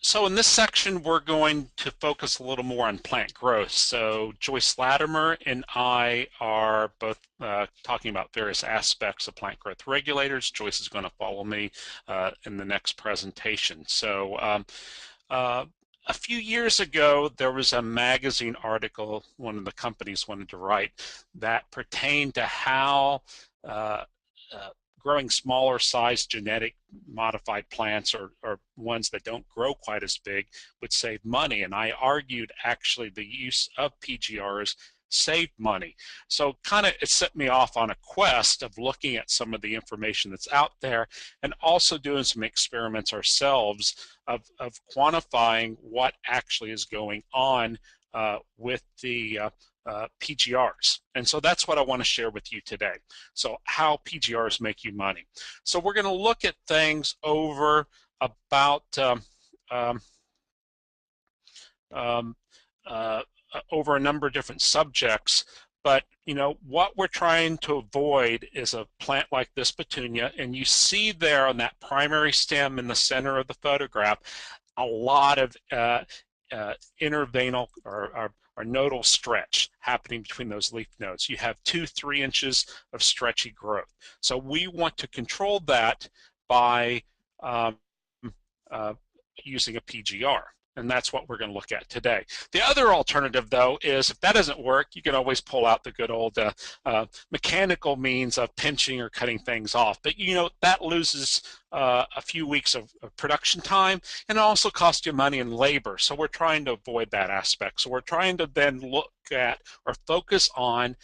So in this section, we're going to focus a little more on plant growth. So Joyce Latimer and I are both talking about various aspects of plant growth regulators. Joyce is going to follow me in the next presentation. So a few years ago, there was a magazine article one of the companies wanted to write that pertained to how growing smaller size genetic modified plants or ones that don't grow quite as big would save money. And I argued actually the use of PGRs saved money. So kind of it set me off on a quest of looking at some of the information that's out there and also doing some experiments ourselves of quantifying what actually is going on with the PGRs. And so that's what I want to share with you today. So how PGRs make you money. So we're going to look at things over about over a number of different subjects. But you know what we're trying to avoid is a plant like this petunia, and you see there on that primary stem in the center of the photograph a lot of interveinal or nodal stretch happening between those leaf nodes. You have 2-3 inches of stretchy growth. So we want to control that by using a PGR. And that's what we're going to look at today. The other alternative, though, is if that doesn't work, you can always pull out the good old mechanical means of pinching or cutting things off. But, you know, that loses a few weeks of production time and also costs you money and labor. So we're trying to avoid that aspect. So we're trying to then look at or focus on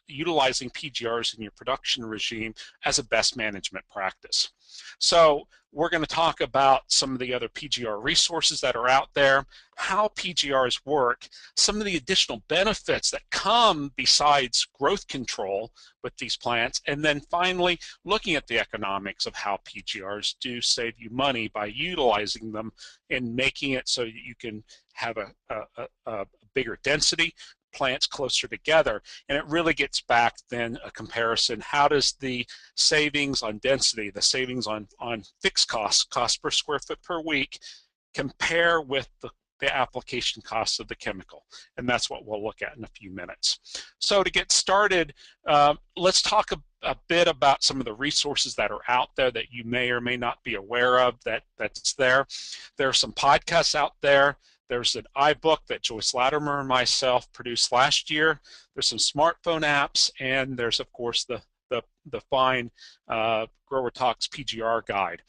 utilizing PGRs in your production regime as a best management practice. So we're going to talk about some of the other PGR resources that are out there, how PGRs work, some of the additional benefits that come besides growth control with these plants, and then finally looking at the economics of how PGRs do save you money by utilizing them and making it so that you can have a bigger density, plants closer together. And it really gets back then a comparison. How does the savings on density, the savings on fixed costs, cost per square foot per week, compare with the application costs of the chemical? And that's what we'll look at in a few minutes. So to get started, let's talk a bit about some of the resources that are out there that you may or may not be aware of that's there. There are some podcasts out there. There's an iBook that Joyce Latimer and myself produced last year. There's some smartphone apps, and there's of course the fine Grower Talks PGR guide.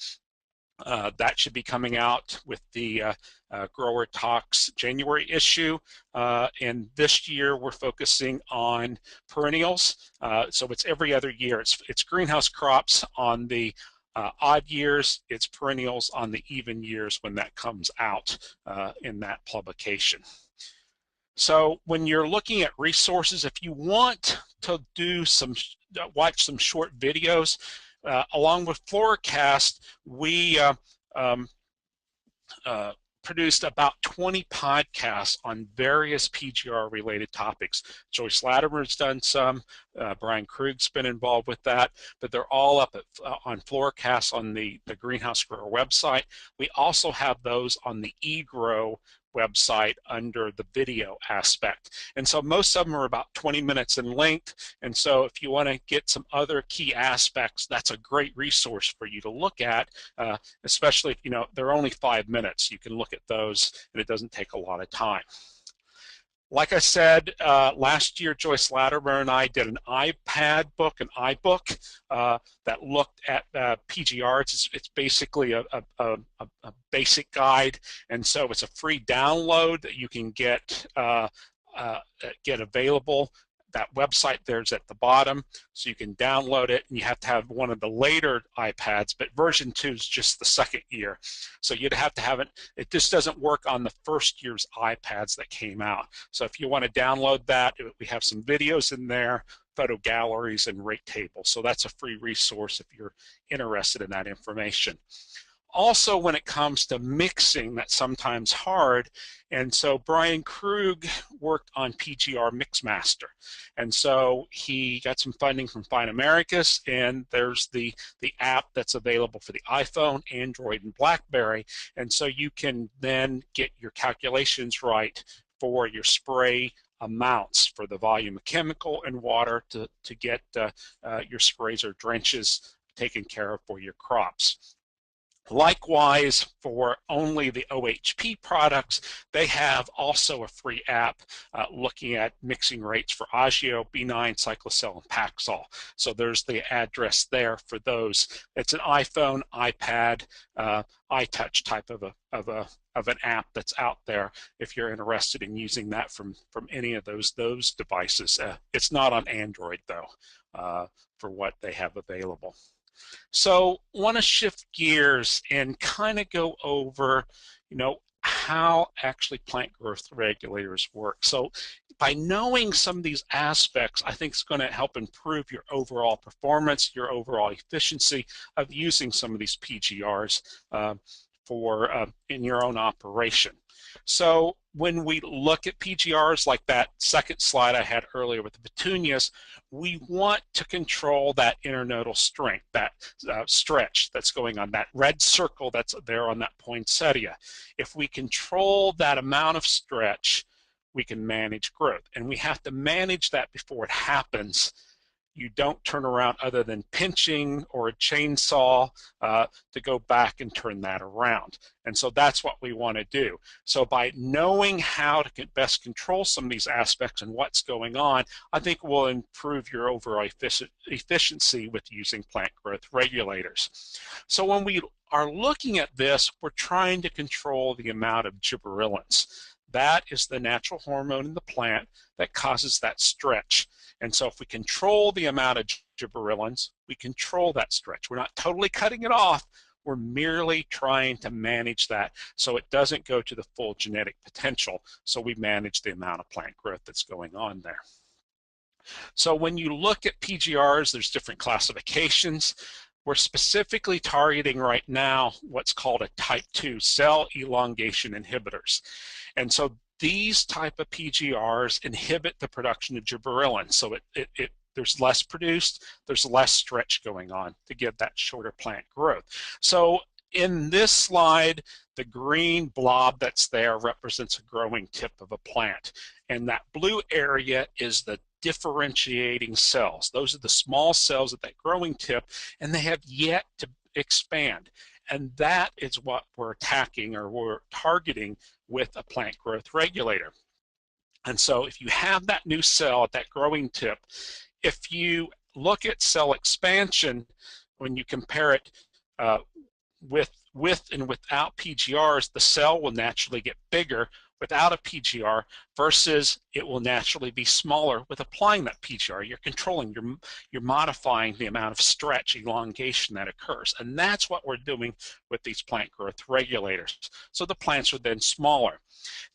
That should be coming out with the Grower Talks January issue. And this year we're focusing on perennials. So it's every other year. It's greenhouse crops on the odd years, it's perennials on the even years when that comes out in that publication. So when you're looking at resources, if you want to do watch some short videos, along with Floorcast, we produced about 20 podcasts on various PGR related topics. Joyce Latimer's done some, Brian Krug's been involved with that, but they're all up on Floorcast on the Greenhouse Grower website. We also have those on the e-GRO website under the video aspect. And so most of them are about 20 minutes in length. And so if you want to get some other key aspects, that's a great resource for you to look at, especially if, you know, they're only 5 minutes. You can look at those and it doesn't take a lot of time. Like I said, last year, Joyce Latimer and I did an iPad book, an iBook that looked at PGRs. It's basically a basic guide, and so it's a free download that you can get available. That website there's at the bottom, so you can download it, and you have to have one of the later iPads, but version 2 is just the second year. So you'd have to have it. It just doesn't work on the first year's iPads that came out. So if you want to download that, we have some videos in there, photo galleries, and rate tables. So that's a free resource if you're interested in that information. Also, when it comes to mixing, that's sometimes hard. And so Brian Krug worked on PGR Mixmaster. And so he got some funding from Fine Americas, and there's the app that's available for the iPhone, Android, and BlackBerry. And so you can then get your calculations right for your spray amounts for the volume of chemical and water to get your sprays or drenches taken care of for your crops. Likewise, for only the OHP products, they have also a free app looking at mixing rates for Agio, B9, Cyclocel, and Paxol. So there's the address there for those. It's an iPhone, iPad, iTouch type of an app that's out there if you're interested in using that from any of those devices. It's not on Android though, for what they have available. So want to shift gears and kind of go over, how actually plant growth regulators work. So by knowing some of these aspects, I think it's going to help improve your overall performance, your overall efficiency of using some of these PGRs in your own operation. So when we look at PGRs, like that second slide I had earlier with the petunias, we want to control that internodal strength, that stretch that's going on, that red circle that's there on that poinsettia. If we control that amount of stretch, we can manage growth. And we have to manage that before it happens. You don't turn around other than pinching or a chainsaw to go back and turn that around. And so that's what we want to do. So by knowing how to best control some of these aspects and what's going on, I think will improve your overall efficiency with using plant growth regulators. So when we are looking at this, we're trying to control the amount of gibberellins. That is the natural hormone in the plant that causes that stretch. And so if we control the amount of gibberellins, we control that stretch. We're not totally cutting it off. We're merely trying to manage that so it doesn't go to the full genetic potential. So we manage the amount of plant growth that's going on there. So when you look at PGRs, there's different classifications. We're specifically targeting right now what's called a type 2 cell elongation inhibitors. And so these type of PGRs inhibit the production of gibberellin. So there's less produced, there's less stretch going on to get that shorter plant growth. So in this slide, the green blob that's there represents a growing tip of a plant. And that blue area is the differentiating cells. Those are the small cells at that growing tip, and they have yet to expand. And that is what we're attacking or we're targeting with a plant growth regulator. And so if you have that new cell at that growing tip, if you look at cell expansion, when you compare it with and without PGRs, the cell will naturally get bigger without a PGR versus it will naturally be smaller with applying that PGR. You're controlling, you're modifying the amount of stretch, elongation that occurs. And that's what we're doing with these plant growth regulators. So the plants are then smaller.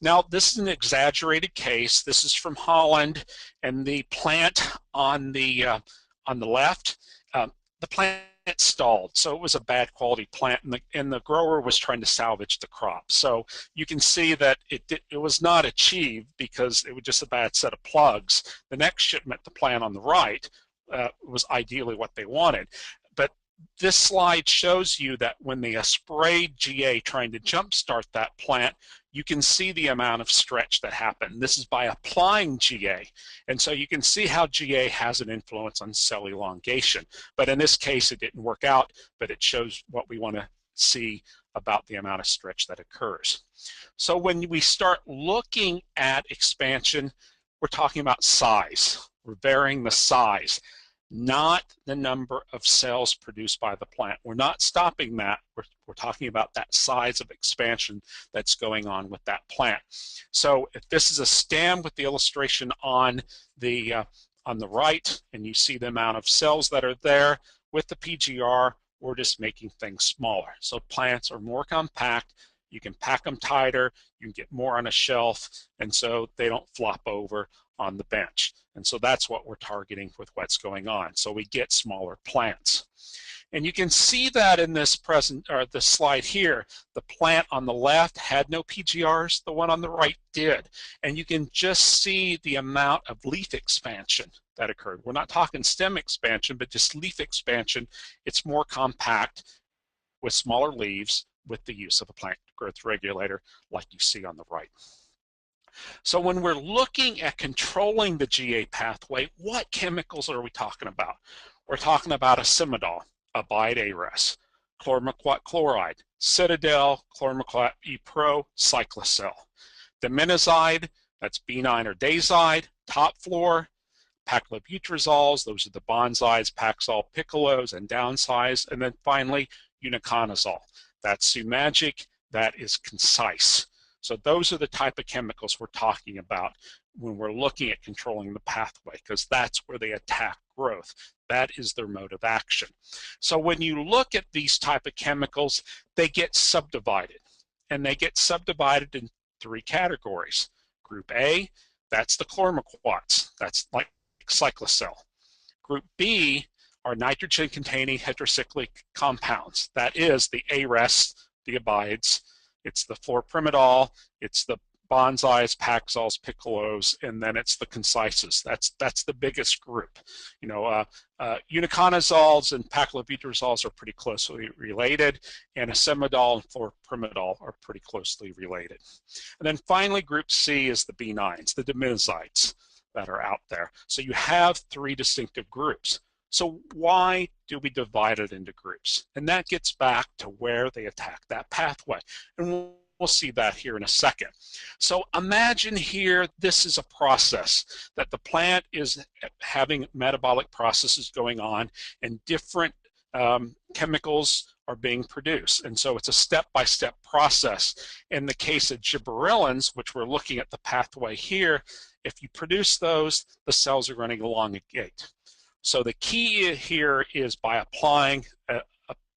Now, this is an exaggerated case. This is from Holland, and the plant on the left, the plant stalled, so it was a bad quality plant, and the grower was trying to salvage the crop. So you can see that it was not achieved because it was just a bad set of plugs. The next shipment, the plant on the right, was ideally what they wanted. But this slide shows you that when they sprayed GA trying to jumpstart that plant, you can see the amount of stretch that happened. This is by applying GA. And so you can see how GA has an influence on cell elongation. But in this case, it didn't work out, but it shows what we want to see about the amount of stretch that occurs. So when we start looking at expansion, we're talking about size. We're varying the size, not the number of cells produced by the plant. We're not stopping that. We're talking about that size of expansion that's going on with that plant. So if this is a stem with the illustration on the right, and you see the amount of cells that are there, with the PGR, we're just making things smaller. So plants are more compact. You can pack them tighter. You can get more on a shelf, and so they don't flop over on the bench. And so that's what we're targeting with what's going on. So we get smaller plants. And you can see that in this this slide here. The plant on the left had no PGRs, the one on the right did. And you can just see the amount of leaf expansion that occurred. We're not talking stem expansion, but just leaf expansion. It's more compact with smaller leaves with the use of a plant growth regulator like you see on the right. So when we're looking at controlling the GA pathway, what chemicals are we talking about? We're talking about acimidol, abide ARES, chlormequat chloride, Citadel, chlormequat e-GRO, cyclocel. Diminazide, that's B9 or Dazide, top floor, paclobuterazoles, those are the bonzides, Paxol picolos, and downsize, and then finally uniconazole. That's Sumagic, that is concise. So those are the type of chemicals we're talking about when we're looking at controlling the pathway, because that's where they attack growth. That is their mode of action. So when you look at these type of chemicals, they get subdivided, and they get subdivided in 3 categories. Group A, that's the chlormequats, that's like cyclocel. Group B are nitrogen-containing heterocyclic compounds. That is the ARES, the abides, it's the fluoropyrimidol, it's the bonzides, Paxols, picolos, and then it's the concises. That's the biggest group. You know, uniconazoles and paclobuterazoles are pretty closely related, and acimidol and fluoropyrimidol are pretty closely related. And then finally, group C is the B9s, the diminozides that are out there. So you have 3 distinctive groups. So why do we divide it into groups? And that gets back to where they attack that pathway. And we'll see that here in a second. So imagine here, this is a process that the plant is having metabolic processes going on, and different chemicals are being produced. And so it's a step-by-step process. In the case of gibberellins, which we're looking at the pathway here, if you produce those, the cells are running along a gate. So the key here is by applying a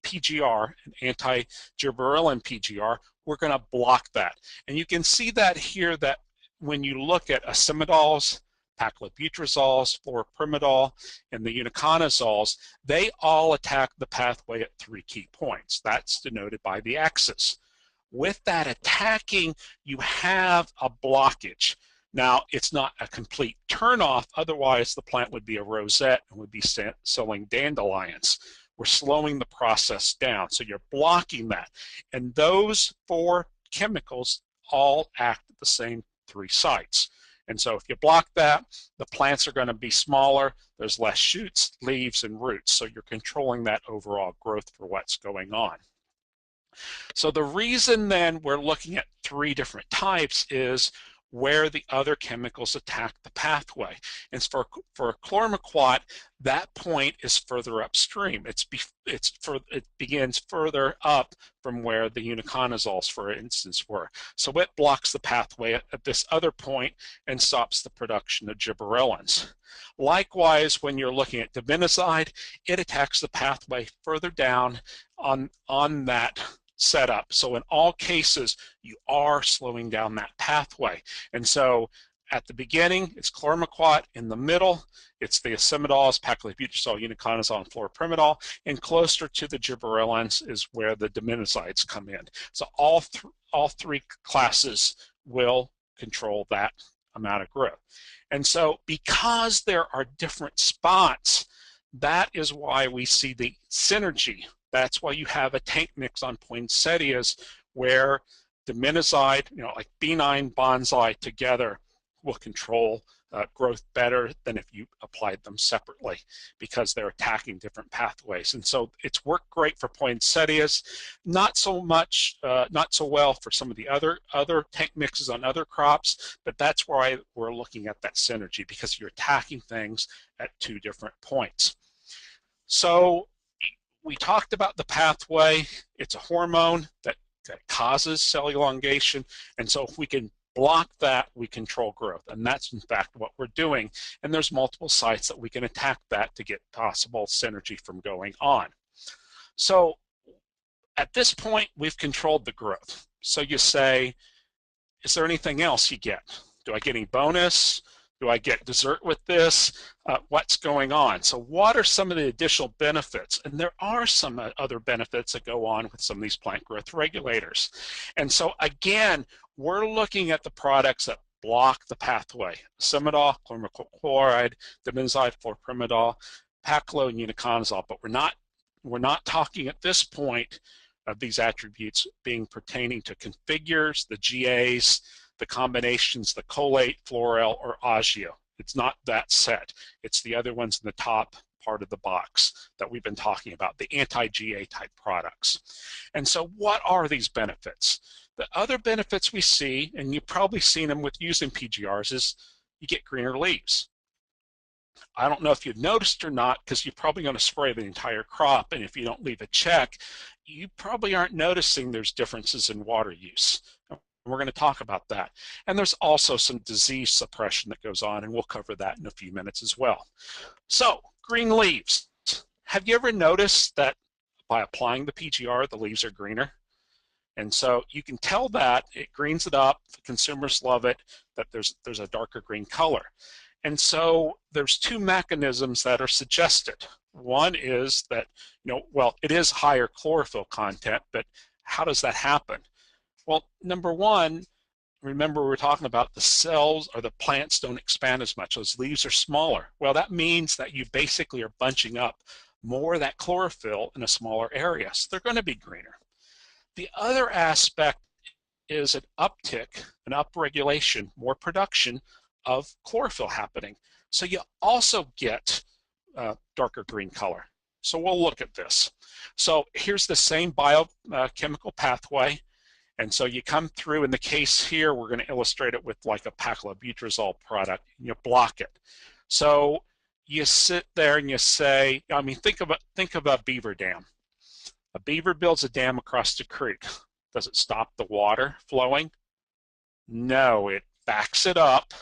PGR, an anti-gibberellin PGR, we're going to block that. And you can see that here, that when you look at acimidols, paclobuterazoles, fluoropyrimidol, and the uniconazoles, they all attack the pathway at 3 key points. That's denoted by the X's. With that attacking, you have a blockage. Now, it's not a complete turnoff, otherwise the plant would be a rosette and would be selling dandelions. We're slowing the process down, so you're blocking that. And those 4 chemicals all act at the same 3 sites. And so if you block that, the plants are going to be smaller, there's less shoots, leaves, and roots, so you're controlling that overall growth for what's going on. So the reason then we're looking at 3 different types is where the other chemicals attack the pathway. And for a chlormequat, that point is further upstream. It begins further up from where the uniconazoles, for instance, were. So it blocks the pathway at this other point and stops the production of gibberellins. Likewise, when you're looking at diminazide, it attacks the pathway further down on that setup. So in all cases, you are slowing down that pathway. And so at the beginning, it's chlormequat. In the middle, it's the acimidols, paclobutrazole, uniconazole, and fluoropyrimidol. And closer to the gibberellins is where the diminozides come in. So all 3 classes will control that amount of growth. And so because there are different spots, that is why we see the synergy. That's why you have a tank mix on poinsettias where diminazide, like B9 bonsai together will control growth better than if you applied them separately, because they're attacking different pathways. And so it's worked great for poinsettias, not so well for some of the other tank mixes on other crops, but that's why we're looking at that synergy, because you're attacking things at 2 different points. So we talked about the pathway. It's a hormone that causes cell elongation, and so if we can block that, we control growth, and that's in fact what we're doing. And there's multiple sites that we can attack that to get possible synergy from going on. So at this point, we've controlled the growth. So you say, is there anything else you get? Do I get any bonus? Do I get dessert with this? What's going on? So what are some of the additional benefits? And there are some other benefits that go on with some of these plant growth regulators. And so again, we're looking at the products that block the pathway: simidol, chloromycl chloride, dibenzoate, fluoropyrimidol, paclo, and uniconazole. But we're not talking at this point of these attributes being pertaining to configures, the GAs, the combinations, the cholate, fluorel, or agio. It's not that set. It's the other ones in the top part of the box that we've been talking about, the anti-GA type products. And so what are these benefits? The other benefits we see, and you've probably seen them with using PGRs, is you get greener leaves. I don't know if you've noticed or not, because you're probably going to spray the entire crop, and if you don't leave a check, you probably aren't noticing there's differences in water use. We're going to talk about that. And there's also some disease suppression that goes on, and we'll cover that in a few minutes as well. So, green leaves. Have you ever noticed that by applying the PGR, the leaves are greener? And so you can tell that it greens it up, the consumers love it, that there's a darker green color. And so there's two mechanisms that are suggested. One is that, well, it is higher chlorophyll content, but how does that happen? Well, number one, remember we were talking about the cells or the plants don't expand as much. Those leaves are smaller. Well, that means that you basically are bunching up more of that chlorophyll in a smaller area. So they're going to be greener. The other aspect is an uptick, an upregulation, more production of chlorophyll happening. So you also get darker green color. So we'll look at this. So here's the same biochemical pathway. And so you come through, in the case here, we're going to illustrate it with like a paclobutrazole product, and you block it. So you sit there and you say, I mean, think of a beaver dam. A beaver builds a dam across the creek. Does it stop the water flowing? No, it backs it up,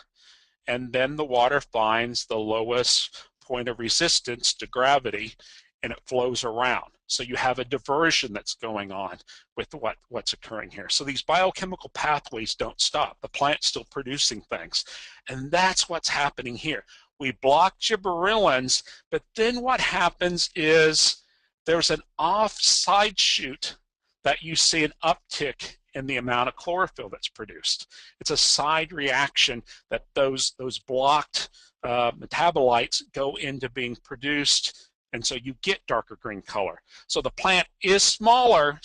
and then the water finds the lowest point of resistance to gravity, and it flows around. So you have a diversion that's going on with what's occurring here. So these biochemical pathways don't stop. The plant's still producing things. And that's what's happening here. We block gibberellins, but then what happens is there's an off-side shoot that you see an uptick in the amount of chlorophyll that's produced. It's a side reaction that those blocked metabolites go into being produced, and so you get darker green color. So the plant is smaller,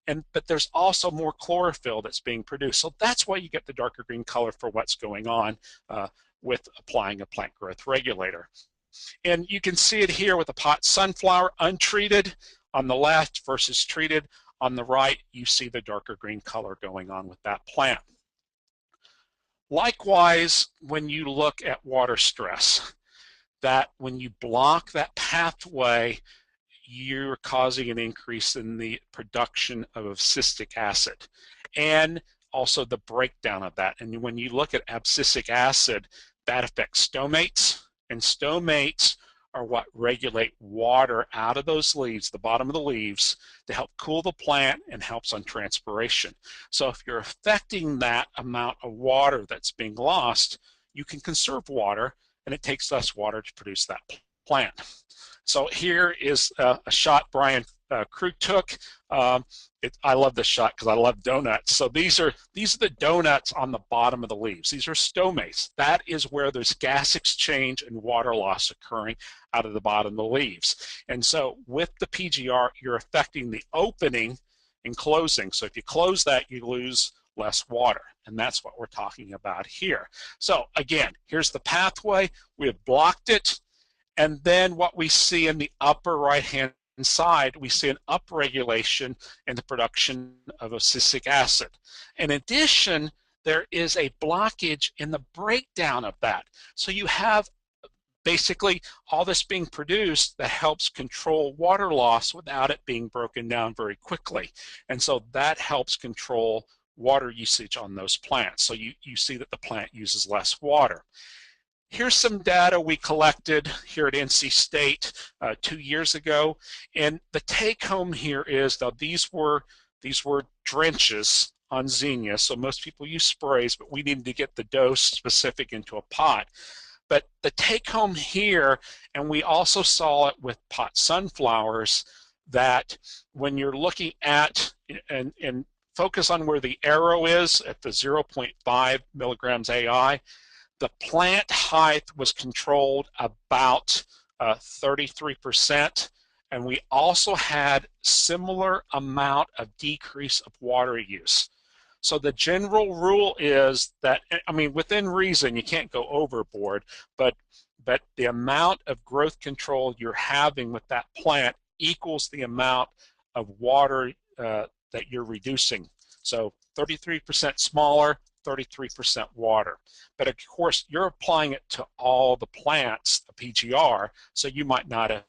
but there's also more chlorophyll that's being produced. So that's why you get the darker green color for what's going on with applying a plant growth regulator. And you can see it here with the pot sunflower, untreated on the left versus treated on the right. You see the darker green color going on with that plant. Likewise, when you look at water stress, that when you block that pathway, you're causing an increase in the production of abscisic acid and also the breakdown of that. And when you look at abscisic acid, that affects stomates, and stomates are what regulate water out of those leaves, the bottom of the leaves, to help cool the plant and helps on transpiration. So if you're affecting that amount of water that's being lost, you can conserve water, and it takes less water to produce that plant. So here is a shot Brian Krug took. I love this shot because I love donuts. So these are the donuts on the bottom of the leaves. These are stomates. That is where there's gas exchange and water loss occurring out of the bottom of the leaves. And so with the PGR, you're affecting the opening and closing. So if you close that, you lose less water. And that's what we're talking about here. So again, here's the pathway. We have blocked it. And then what we see in the upper right-hand side, we see an upregulation in the production of abscisic acid. In addition, there is a blockage in the breakdown of that. So you have basically all this being produced that helps control water loss without it being broken down very quickly. And so that helps control water usage on those plants. So you see that the plant uses less water. Here's some data we collected here at NC State 2 years ago, and the take home here is that these were drenches on zinnia, so most people use sprays, but we needed to get the dose specific into a pot. But the take home here, and we also saw it with pot sunflowers, that when you're looking at, and focus on where the arrow is at the 0.5 milligrams AI, the plant height was controlled about 33%, and we also had similar amount of decrease of water use. So the general rule is that, I mean, within reason, you can't go overboard, but the amount of growth control you're having with that plant equals the amount of water that you're reducing. So 33% smaller, 33% water. But of course, you're applying it to all the plants, the PGR, so you might not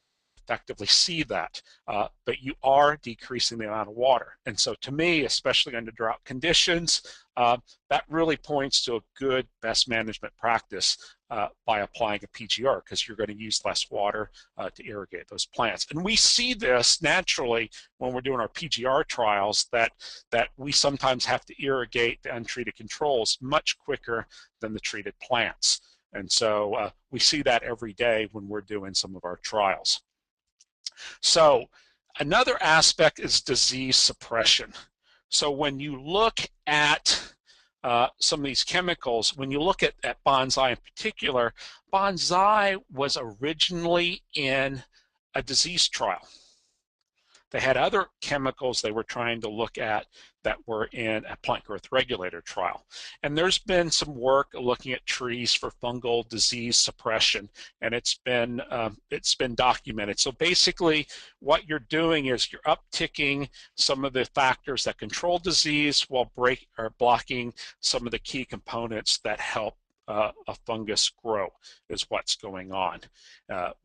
effectively see that, but you are decreasing the amount of water. And so to me, especially under drought conditions, that really points to a good best management practice by applying a PGR, because you're going to use less water to irrigate those plants. And we see this naturally when we're doing our PGR trials, that we sometimes have to irrigate the untreated controls much quicker than the treated plants. And so we see that every day when we're doing some of our trials. So another aspect is disease suppression. So when you look at some of these chemicals, when you look at bonsai in particular, bonsai was originally in a disease trial. They had other chemicals they were trying to look at that were in a plant growth regulator trial. And there's been some work looking at trees for fungal disease suppression, and it's been documented. So basically what you're doing is you're upticking some of the factors that control disease while blocking some of the key components that help a fungus grow, is what's going on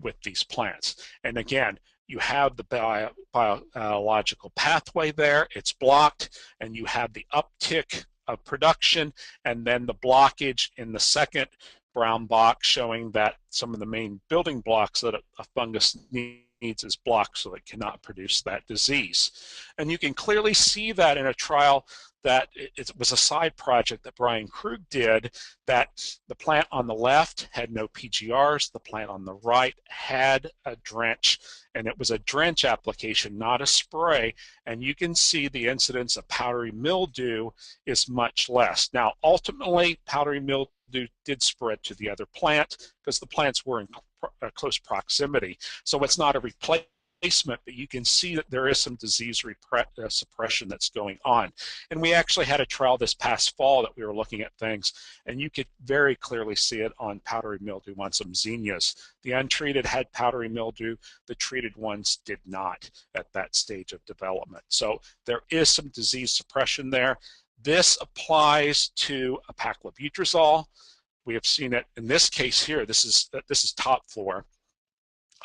with these plants. And again, you have the biological pathway there, it's blocked, and you have the uptick of production, and then the blockage in the second brown box showing that some of the main building blocks that a fungus needs is blocked, so it cannot produce that disease. And you can clearly see that in a trial that it was a side project that Brian Krug did, that the plant on the left had no PGRs, the plant on the right had a drench, and it was a drench application, not a spray, and you can see the incidence of powdery mildew is much less. Now, ultimately, powdery mildew did spread to the other plant because the plants were in close proximity, so it's not a replacement, but you can see that there is some disease suppression that's going on. And we actually had a trial this past fall that we were looking at things, and you could very clearly see it on powdery mildew on some zinnias. The untreated had powdery mildew, the treated ones did not at that stage of development. So there is some disease suppression there. This applies to a paclobutrazole. We have seen it in this case here. This is top floor.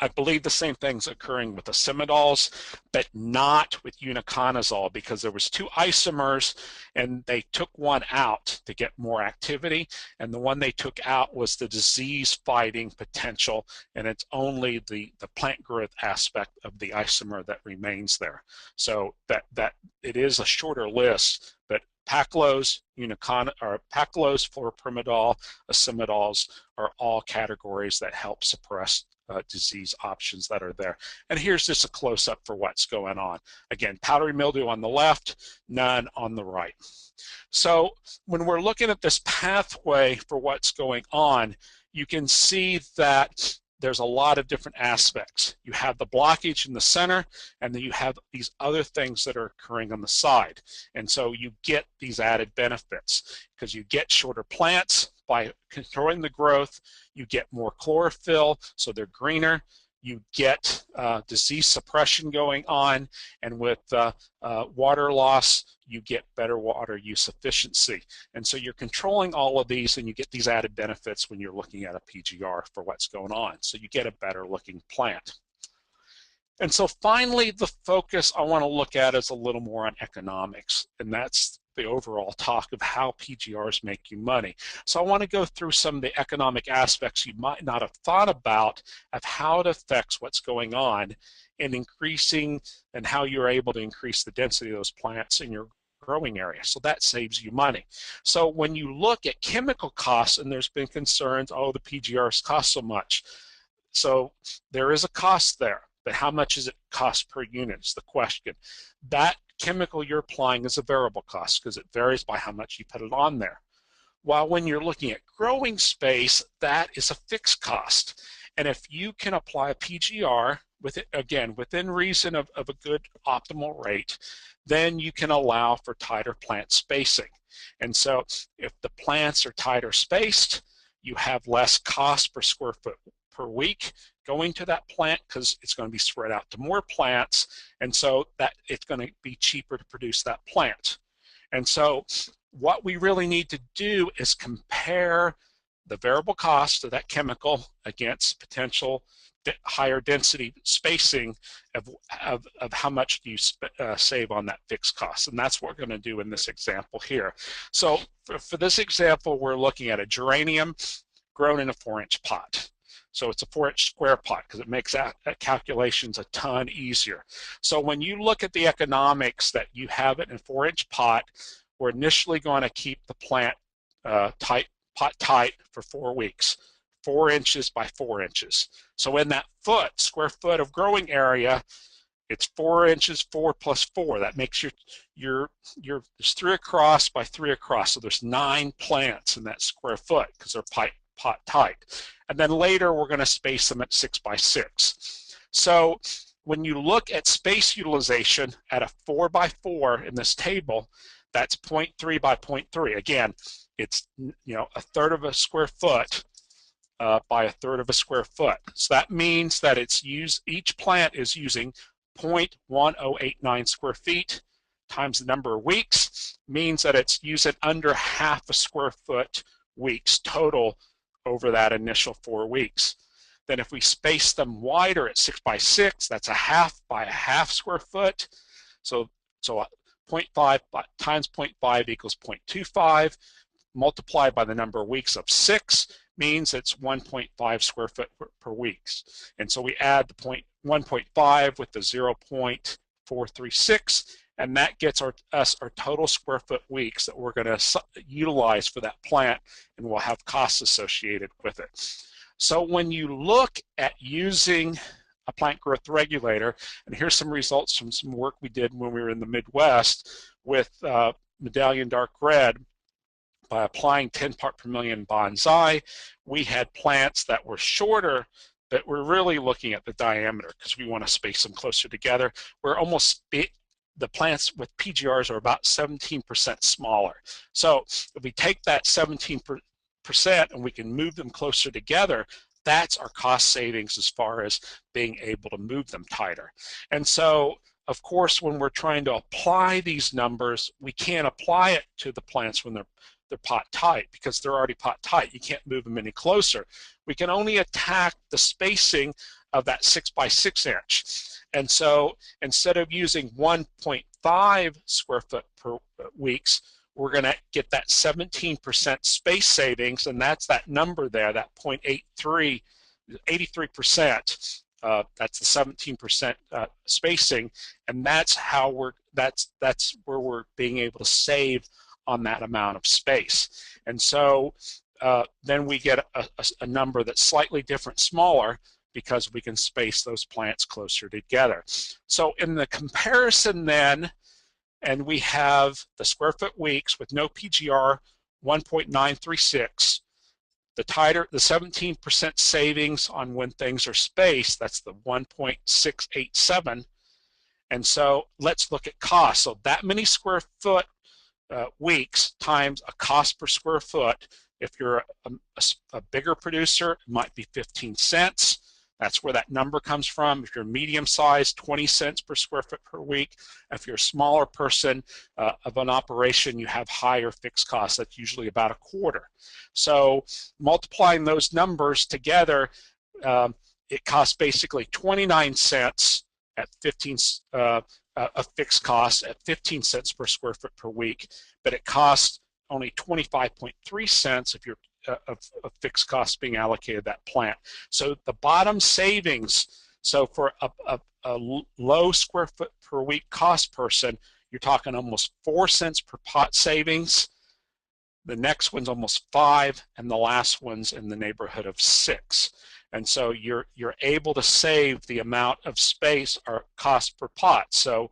I believe the same thing's occurring with the cimidols, but not with uniconazole, because there was two isomers and they took one out to get more activity, and the one they took out was the disease fighting potential, and it's only the plant growth aspect of the isomer that remains there. So that it is a shorter list, but paclose, paclose, fluoropyrimidol, cimidols are all categories that help suppress disease options that are there. And here's just a close-up for what's going on. Again, powdery mildew on the left, none on the right. So when we're looking at this pathway for what's going on, you can see that there's a lot of different aspects. You have the blockage in the center, and then you have these other things that are occurring on the side. And so you get these added benefits because you get shorter plants by controlling the growth, you get more chlorophyll, so they're greener, you get disease suppression going on, and with water loss, you get better water use efficiency. And so you're controlling all of these, and you get these added benefits when you're looking at a PGR for what's going on. So you get a better looking plant. And so finally, the focus I want to look at is a little more on economics, and that's the overall talk of how PGRs make you money. So I want to go through some of the economic aspects you might not have thought about of how it affects what's going on in increasing and how you're able to increase the density of those plants in your growing area. So that saves you money. So when you look at chemical costs, and there's been concerns, oh, the PGRs cost so much. So there is a cost there, but how much is it cost per unit is the question. That chemical you're applying is a variable cost because it varies by how much you put it on there. While when you're looking at growing space, that is a fixed cost. And if you can apply a PGR, with it, again, within reason of a good optimal rate, then you can allow for tighter plant spacing. And so if the plants are tighter spaced, you have less cost per square foot per week going to that plant because it's going to be spread out to more plants, and so that it's going to be cheaper to produce that plant. And so what we really need to do is compare the variable cost of that chemical against potential higher density spacing of how much do you save on that fixed cost. And that's what we're going to do in this example here. So for this example, we're looking at a geranium grown in a 4-inch pot. So it's a 4-inch square pot because it makes that calculations a ton easier. So when you look at the economics that you have it in a 4-inch pot, we're initially going to keep the plant pot tight for 4 weeks, 4 inches by 4 inches. So in that square foot of growing area, it's 4 inches, 4 plus 4. That makes there's 3 across by 3 across. So there's 9 plants in that square foot because they're pot tight. And then later we're going to space them at 6 by 6. So when you look at space utilization at a 4 by 4 in this table, that's 0.3 by 0.3. Again, it's a third of a square foot by a third of a square foot. So that means that each plant is using 0.1089 square feet times the number of weeks, means that it's using under half a square foot weeks total over that initial 4 weeks. Then if we space them wider at 6 by 6, that's a half by a half square foot. So 0.5 times 0.5 equals 0.25, multiplied by the number of weeks of 6 means it's 1.5 square foot per week. And so we add the 1.5 with the 0.436, and that gets us our total square foot weeks that we're going to utilize for that plant, and we'll have costs associated with it. So when you look at using a plant growth regulator, and here's some results from some work we did when we were in the Midwest with Medallion Dark Red. By applying 10 part per million bonsai, we had plants that were shorter, but we're really looking at the diameter because we want to space them closer together. We're almost the plants with PGRs are about 17% smaller. So if we take that 17% and we can move them closer together, that's our cost savings as far as being able to move them tighter. And so, of course, when we're trying to apply these numbers, we can't apply it to the plants when they're pot tight because they're already pot tight. You can't move them any closer. We can only attack the spacing of that 6 by 6 inch. And so instead of using 1.5 square foot per weeks, we're going to get that 17% space savings, and that's that number there, that 0.83, 83%. That's the 17% spacing, and that's how that's where we're being able to save on that amount of space. And so then we get a number that's slightly different, smaller, because we can space those plants closer together. So in the comparison then, and we have the square foot weeks with no PGR, 1.936. The 17% savings on when things are spaced, that's the 1.687. And so let's look at cost. So that many square foot weeks times a cost per square foot. If you're a bigger producer, it might be 15 cents. That's where that number comes from. If you're medium sized, 20 cents per square foot per week. If you're a smaller person of an operation, you have higher fixed costs. That's usually about a quarter. So multiplying those numbers together, it costs basically 29 cents at 15 a fixed cost at 15 cents per square foot per week, but it costs only 25.3 cents if you're of fixed costs being allocated that plant. So the bottom savings, so for a low square foot per week cost person, you're talking almost 4 cents per pot savings. The next one's almost 5, and the last one's in the neighborhood of 6. And so you're able to save the amount of space or cost per pot. So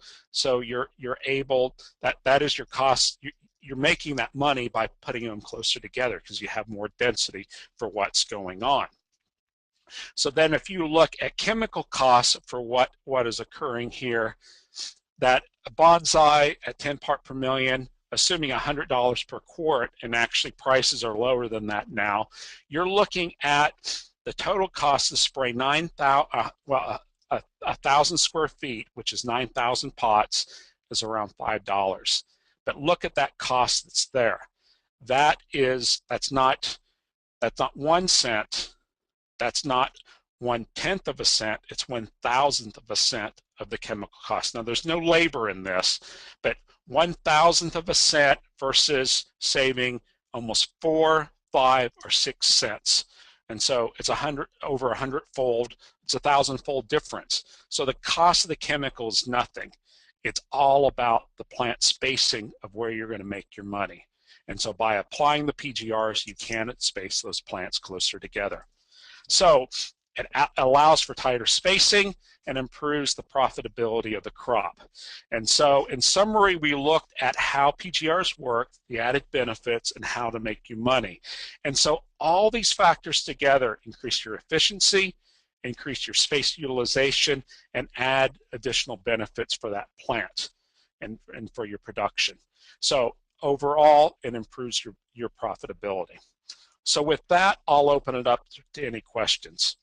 you're able, that is your cost. You're making that money by putting them closer together because you have more density for what's going on. So then if you look at chemical costs for what is occurring here, that a bonsai at 10 part per million, assuming $100 per quart, and actually prices are lower than that now, you're looking at the total cost to spray 1,000 square feet, which is 9,000 pots, is around $5. But look at that cost that's there. That's not 1 cent. That's not 1/10 of a cent. It's 1,000th of a cent of the chemical cost. Now, there's no labor in this, but 1,000th of a cent versus saving almost 4, 5, or 6 cents. And so it's over 100-fold. It's a 1,000-fold difference. So the cost of the chemical is nothing. It's all about the plant spacing of where you're going to make your money. And so by applying the PGRs, you can space those plants closer together. So it allows for tighter spacing and improves the profitability of the crop. And so in summary, we looked at how PGRs work, the added benefits, and how to make you money. And so all these factors together increase your efficiency, increase your space utilization, and add additional benefits for that plant and for your production. So overall, it improves your profitability. So with that, I'll open it up to any questions.